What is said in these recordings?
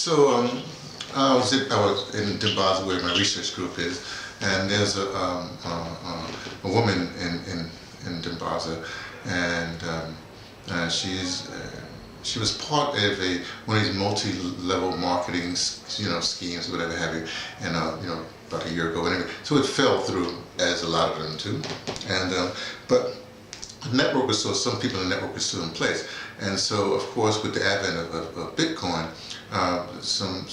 So I was in Dimbaza where my research group is, and there's a woman in Dimbaza, and she was part of one of these multi-level marketing schemes, whatever have you, and about a year ago, anyway. So it fell through, as a lot of them do, and but the network was some people in the network were still in place, and so of course with the advent of Bitcoin, some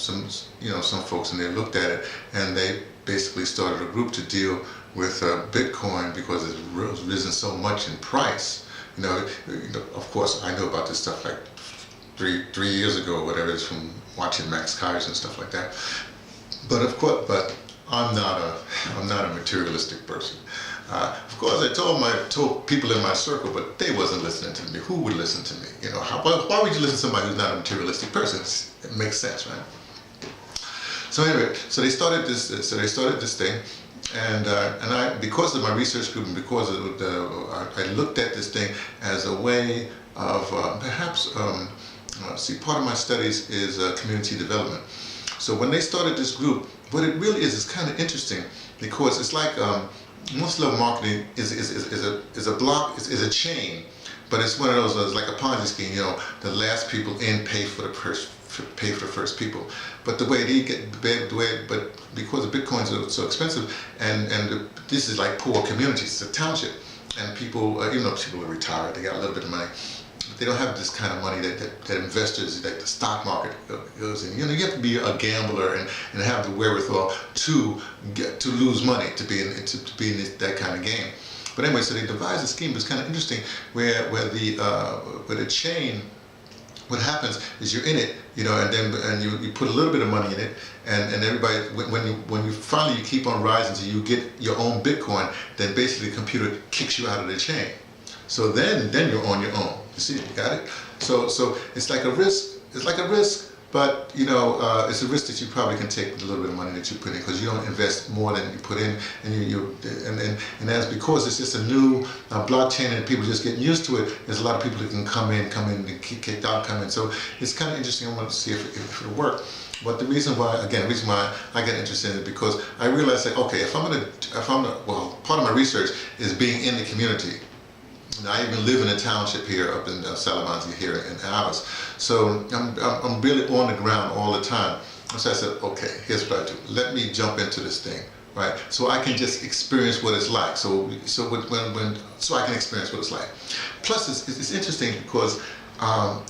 folks in there looked at it, and they basically started a group to deal with Bitcoin because it's risen so much in price. Of course I know about this stuff like three years ago or whatever, it's from watching Max Kaiser and stuff like that. But of course, I'm not a materialistic person. Of course, I told people in my circle, but they wasn't listening to me. Who would listen to me? Why would you listen to somebody who's not a materialistic person? It makes sense, right? So anyway, so they started this thing, and I, because of my research group and because of I looked at this thing as a way of perhaps part of my studies is community development. So when they started this group, what it really is kind of interesting, because it's like multi-level marketing is a block, is a chain, but it's one of those, it's like a Ponzi scheme. The last people in pay for the first people. But the way they get but because the Bitcoins are so expensive, and this is like poor communities, it's a township, and people, even though people are retired, they got a little bit of money. They don't have this kind of money that investors, like the stock market goes in. You have to be a gambler and have the wherewithal to lose money to be in that kind of game. But anyway, so they devised a scheme. It's kind of interesting where the chain, what happens is you're in it, and you put a little bit of money in it, and everybody, when you finally keep on rising until you get your own Bitcoin, then basically the computer kicks you out of the chain. So then you're on your own. You see, you got it? So it's like a risk. It's like a risk, but it's a risk that you probably can take with a little bit of money that you put in, because you don't invest more than you put in, and that's because it's just a new blockchain and people just getting used to it. There's a lot of people that can come in and kick out, come in. So it's kind of interesting. I want to see if it'll work. But the reason why I get interested in it, because I realized that, okay, part of my research is being in the community. I even live in a township here up in Salamanca here in Alice. So I'm really on the ground all the time. So I said, okay, here's what I do. Let me jump into this thing, right? So I can just experience what it's like. So I can experience what it's like. Plus, it's interesting because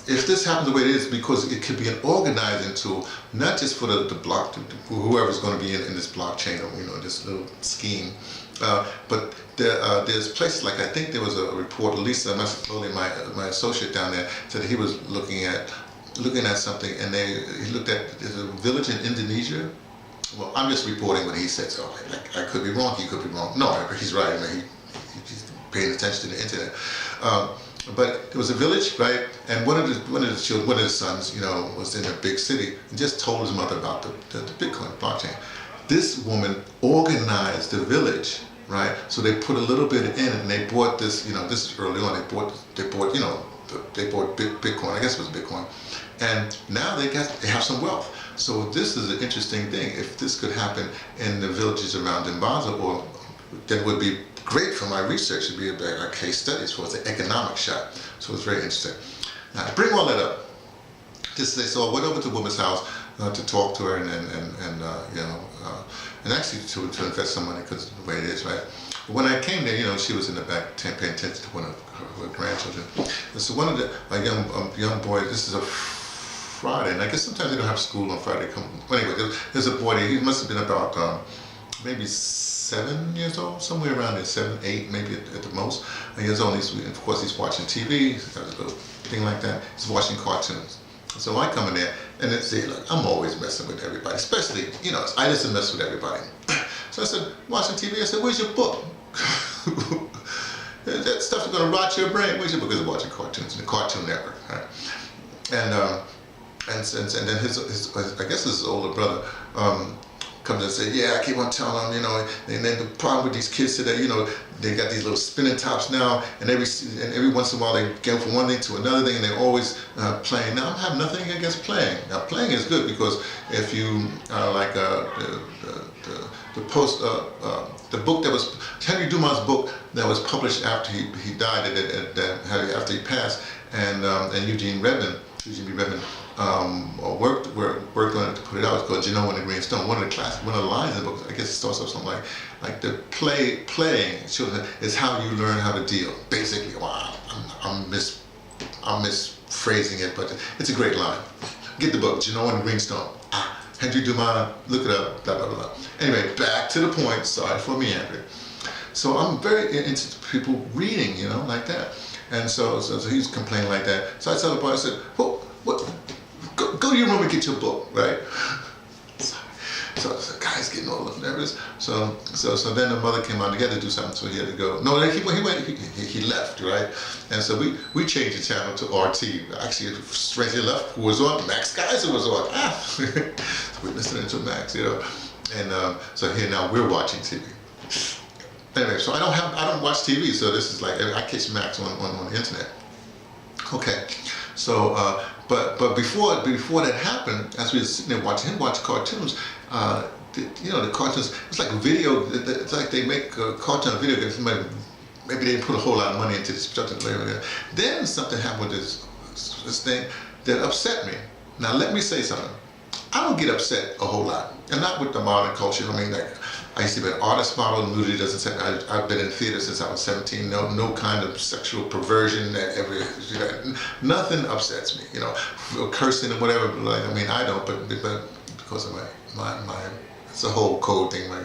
if this happens the way it is, because it could be an organizing tool, not just for the block, whoever's going to be in this blockchain or this little scheme, but there's places like, I think there was a report, at least my associate down there said he was looking at something, and he looked at, there's a village in Indonesia. Well, I'm just reporting what he said, so I could be wrong, he could be wrong. No, he's right. He's paying attention to the internet. But there was a village, right? And one of the sons, was in a big city and just told his mother about the Bitcoin blockchain. This woman organized the village, right? So they put a little bit in, and they bought this. This is early on. They bought Bitcoin. I guess it was Bitcoin, and now they have some wealth. So this is an interesting thing. If this could happen in the villages around Dimbaza, then it would be great for my research. It'd be a case study as far as the economic shot. So it's very interesting. Now, to bring all that up, so I went over to the woman's house to talk to her and actually to invest some money, because of the way it is, right? But when I came there, she was in the back paying attention to one of her grandchildren. And so one of a young boy, this is a Friday, and I guess sometimes they don't have school on Friday. Anyway, there's a boy, he must have been about maybe 7 years old, somewhere around there, 7, 8, maybe at the most. And he's of course, he's watching TV, he's got a little thing like that. He's watching cartoons. So I come in there, and I'm always messing with everybody, especially, I just mess with everybody. So I said, watching TV, I said, where's your book? That stuff's gonna rot your brain. Where's your book? Because I'm watching cartoons, the Cartoon Network, right? And then his I guess his older brother, comes and say, yeah, I keep on telling them, you know, and then the problem with these kids today, you know, they got these little spinning tops now, and every once in a while they go from one thing to another thing, and they're always playing. Now, I have nothing against playing. Now, playing is good because if you like the book that was Henry Dumas' book that was published after he died, after he passed, and Eugene B. Redmond worked on it to put it out. It's called Genoa and the Green Stone. One of the lines in the book, I guess it starts off something like the playing children is how you learn how to deal. Basically, wow, I'm misphrasing it, but it's a great line. Get the book, Genoa and the Green Stone. Henry Dumas, look it up, blah, blah, blah. Anyway, back to the point, sorry for meandering. So I'm very into people reading, you know, like that. And so he's complaining like that. So I tell the boy, I said, go to your room and get your book, right? So the guy's getting all nervous. So then the mother came out. He had to do something, so he had to go. No, he left, right? And so we changed the channel to RT. Actually, strangely enough, who was on? Max Kaiser was on. So we're listening to Max, you know. And so here now we're watching TV. Anyway, so I don't watch TV. So this is like I catch Max on the internet. Okay, so but before that happened, as we were sitting there watching him watch cartoons, you know, the cartoons, it's like a video. It's like they make a cartoon video. Maybe they didn't put a whole lot of money into this production. Then something happened with this thing that upset me. Now let me say something. I don't get upset a whole lot, and not with the modern culture. I mean, like I used to be an artist model. Nudity doesn't say. I've been in theater since I was 17. No kind of sexual perversion. Nothing upsets me. You know, cursing and whatever. Like, I mean, I don't, but because of my it's a whole code thing when I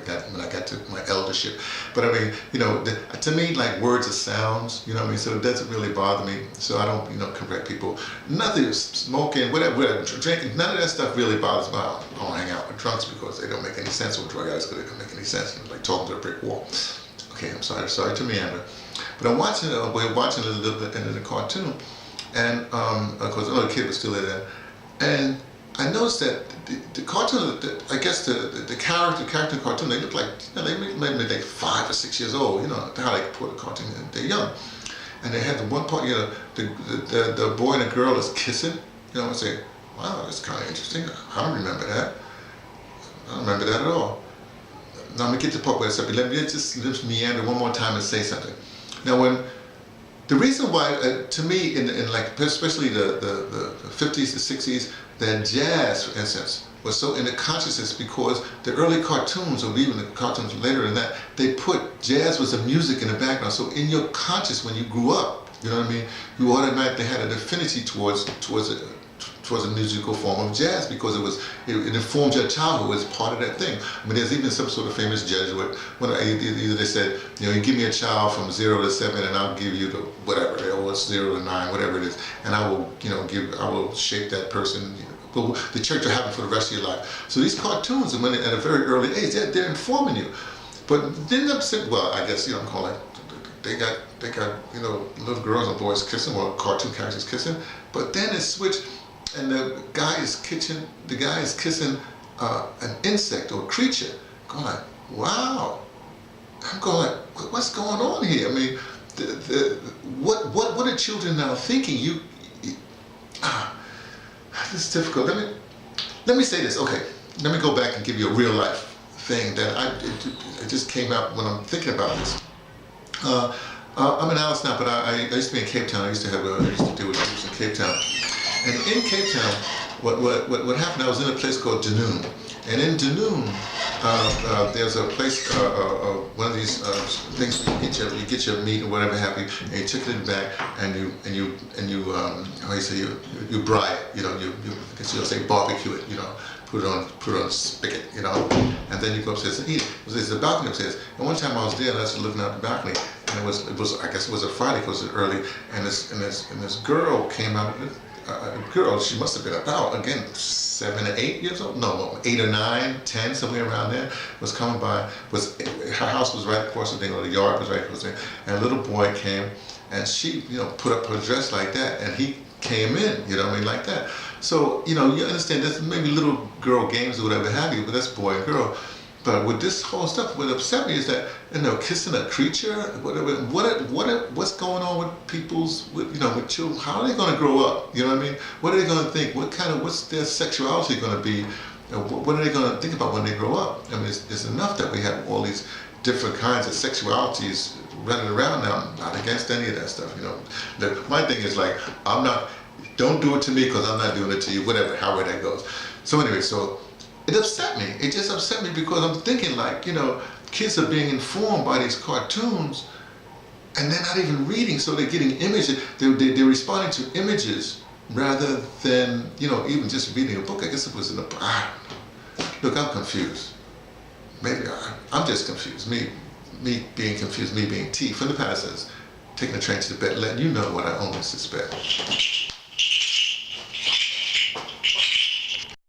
got to my eldership. But I mean, you know, to me, like words are sounds. You know what I mean? So it doesn't really bother me. So I don't, you know, correct people. Nothing, smoking, whatever, drinking, none of that stuff really bothers me. I don't hang out with drunks because they don't make any sense. Or drug addicts because they don't make any sense. It's like talking to a brick wall. Okay, I'm sorry to meander. But we're watching a little bit into the cartoon, and of course another kid was still there, and I noticed that the cartoon, I guess the character in the cartoon, they look like, you know, they maybe like 5 or 6 years old. You know how they put a cartoon. They're young, and they had the one part, you know, the boy and the girl is kissing. You know, I say, wow, that's kind of interesting. I don't remember that. I don't remember that at all. Now I'm gonna get to the part where I said, let me just meander one more time and say something. Now the reason why, to me, in like especially the 50s, the 60s, that jazz, for instance, was so in the consciousness because the early cartoons, or even the cartoons later than that, they put jazz was the music in the background. So in your conscious, when you grew up, you know what I mean, you automatically had an affinity towards a musical form of jazz because it informed your childhood, as part of that thing. I mean, there's even some sort of famous Jesuit, when either they said, you know, you give me a child from 0 to 7 and I'll give you the whatever, or 0 to 9, whatever it is, and I will, you know, I will shape that person. The church will happen for the rest of your life. So these cartoons, at a very early age, they're informing you. But then I'm saying, well, I guess, you know, I'm calling it, they got, you know, little girls and boys kissing, or cartoon characters kissing, but then it switched, and the guy is kissing an insect or a creature. I'm going like, wow. I'm going like, what's going on here? I mean, what are children now thinking? This is difficult. Let me say this. Okay, let me go back and give you a real life thing that it just came out when I'm thinking about this. I'm in Alice now, but I used to be in Cape Town. I used to deal with groups in Cape Town. And in Cape Town, what happened? I was in a place called Dunoon, and in Dunoon, there's a place, one of these things where you get your meat or whatever have you, and you took it back, and you how you say you braai it, you know, you'll say barbecue it, you know, put it on a spigot, you know, and then you go upstairs and eat it. There's a balcony upstairs, and one time I was there, and I was looking out the balcony, and it was I guess it was a Friday because it was early, and this girl came out. A girl, she must have been about, again, 7 or 8 years old, no, 8 or 9, 10, somewhere around there, was coming by, her house was right across the thing, or the yard was right across there, and a little boy came, and she, you know, put up her dress like that, and he came in, you know what I mean, like that. So, you know, you understand there's maybe little girl games or whatever have you, but that's boy and girl. But with this whole stuff, what upset me is that, you know, kissing a creature, whatever, what's going on with people's, with, you know, with children? How are they going to grow up? You know what I mean? What are they going to think? What's their sexuality going to be? What are they going to think about when they grow up? I mean, it's enough that we have all these different kinds of sexualities running around now. I'm not against any of that stuff, you know. My thing is like, don't do it to me because I'm not doing it to you, whatever, however that goes. So anyway, so it upset me. It just upset me because I'm thinking like, you know, kids are being informed by these cartoons and they're not even reading, so they're getting images. They're responding to images rather than, you know, even just reading a book. I guess it was in a book. Look, I'm confused. Maybe I'm just confused. Me being confused, me being T from the past, taking the train to the bed, letting you know what I only suspect.